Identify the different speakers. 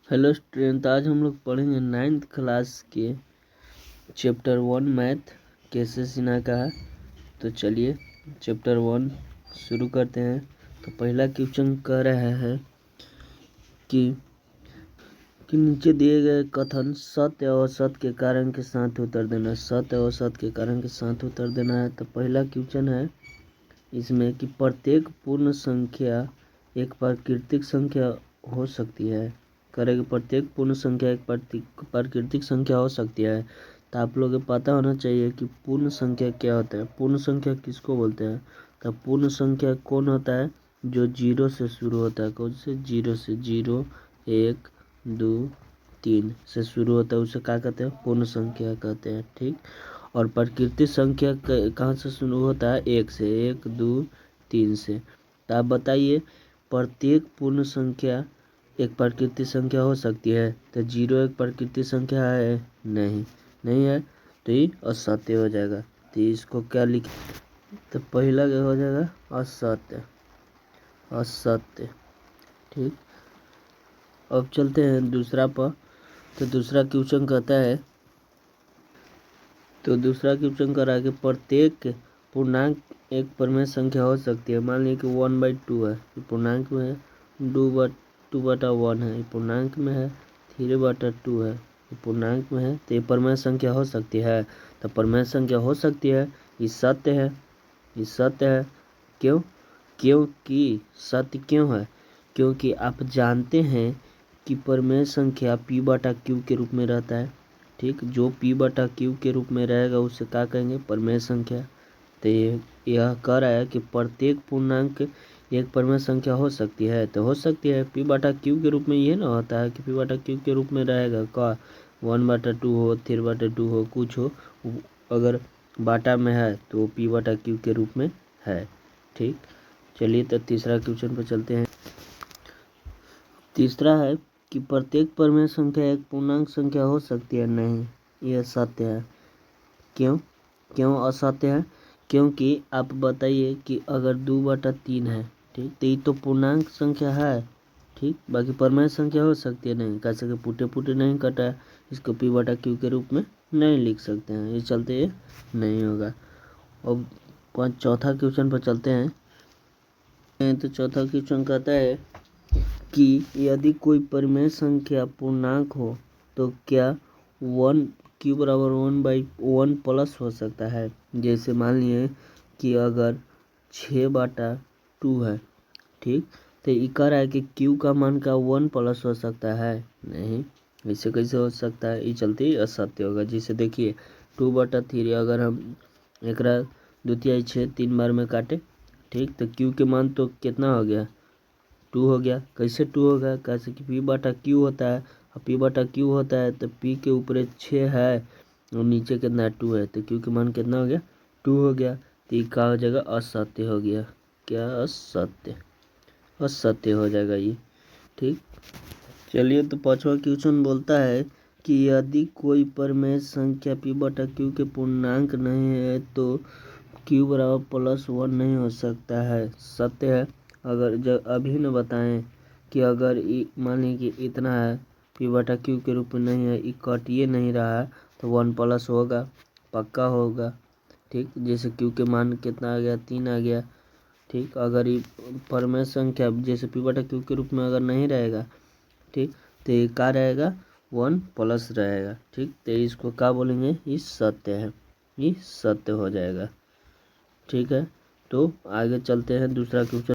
Speaker 1: Hello student, आज हम लोग पढ़ेंगे 9th क्लास के चैप्टर 1 मैथ कैसे सीना का है। तो चलिए चैप्टर 1 शुरू करते हैं। तो पहला क्वेश्चन कह रहा है कि नीचे दिए गए कथन सत्य और असत्य के कारण के साथ उत्तर देना। सत्य और असत्य के कारण के साथ उत्तर देना है। तो पहला क्वेश्चन है इसमें कि प्रत्येक पूर्ण संख्या एक प्राकृतिक संख्या हो सकती है। करेंगे प्रत्येक पूर्ण संख्या एक प्राकृतिक संख्या हो सकती है। तो आप लोगों को पता होना चाहिए कि पूर्ण संख्या क्या होता है। पूर्ण संख्या किसको बोलते हैं? तो पूर्ण संख्या कौन होता है? जो जीरो से शुरू होता है। कौन से? जीरो से। 0 1 2 3 से शुरू होता है, उसे क्या कहते हैं? पूर्ण संख्या कहते हैं। ठीक। और प्राकृतिक संख्या कहाँ से शुरू होता है? 1 से। 1 2 3 से। तो आप बताइए प्रत्येक पूर्ण संख्या एक प्राकृतिक संख्या हो सकती है? तो 0 एक प्राकृतिक संख्या है? नहीं है। तो ये असत्य हो जाएगा। तो इसको क्या लिख? तो पहला क्या हो जाएगा? असत्य। ठीक। अब चलते हैं दूसरा पर। तो दूसरा क्वेश्चन कहता है कि प्रत्येक पूर्णांक एक परिमेय संख्या हो सकती है। मान लीजिए कि 1/2 है, पूर्णांक में है। 2/1 है, पूर्णांक में है। 3/2 है, पूर्णांक में है। तो ये परिमेय संख्या हो सकती है। तो परिमेय संख्या हो सकती है, ये सत्य है। क्यों? क्योंकि सत्य क्यों है? क्योंकि आप जानते हैं कि परिमेय संख्या p/q के रूप में रहता है। ठीक। जो p/q के रूप में रहेगा उसे क्या कहेंगे? परिमेय संख्या। तो यह कह रहा है कि प्रत्येक पूर्णांक एक परिमेय संख्या हो सकती है। तो हो सकती है p/q के रूप में। ये ना होता है कि p/q के रूप में रहेगा का 1/2 हो, 3/2 हो, कुछ हो। अगर बाटा में है तो वो p/q के रूप में है। ठीक। चलिए तो तीसरा क्वेश्चन पर चलते हैं। तीसरा है कि प्रत्येक परिमेय संख्या एक पूर्णांक संख्या हो सकती है। नहीं, यह सत्य है। क्यों असत्य है? क्योंकि आप बताइए कि अगर 2/3 है, ठीक, तो ये तो पूर्णांक संख्या है। ठीक। बाकी परिमेय संख्या हो सकती है? नहीं, कैसे कि पुटे नहीं कटा है, इसको p/q के रूप में नहीं लिख सकते हैं। ये चलते ये नहीं होगा। अब चौथा क्वेश्चन पर चलते हैं। तो चौथा क्वेश्चन कहता है कि यदि कोई परिमेय संख्या पूर्णांक हो तो क्या q/1 प्लस हो सकता है? जैसे मान लिए कि अगर 6/2 है, ठीक, तो ये कह रहा है कि q का मान का 1 प्लस हो सकता है? नहीं, ऐसे कैसे हो सकता है? ये चलते ही असत्य होगा। जैसे देखिए 2/3 अगर हम एक 2/6 3 बार में काटे, ठीक, तो q के मान तो कितना हो गया? 2 हो गया। कैसे 2 होगा? कैसे कि p/q होता है, और p/q होता है तो p के ऊपर 6 है और नीचे कितना 2 है, तो q के मान कितना हो गया? 2 हो गया। तो ये क्या हो जाएगा? असत्य हो गया। क्या? असत्य हो जाएगा ये। ठीक। चलिए तो पांचवा क्वेश्चन बोलता है कि यदि कोई परिमेय संख्या p/q के पूर्णांक नहीं है तो q=+1 नहीं हो सकता है। सत्य है। अगर जब अभी न बताएं कि अगर मान लीजिए कि इतना है, p/q के रूप में नहीं है, ये कटिए नहीं रहा है, तो 1 प्लस होगा, पक्का होगा। ठीक। जैसे q के मान कितना आ गया? 3 आ गया। ठीक। अगर ये परिमेय संख्या जैसे p/q के रूप में अगर नहीं रहेगा, ठीक, तो ये क्या रहेगा? 1 प्लस रहेगा। ठीक। तो इसको क्या बोलेंगे? ये सत्य है। ये सत्य हो जाएगा। ठीक है। तो आगे चलते हैं दूसरा क्वेश्चन।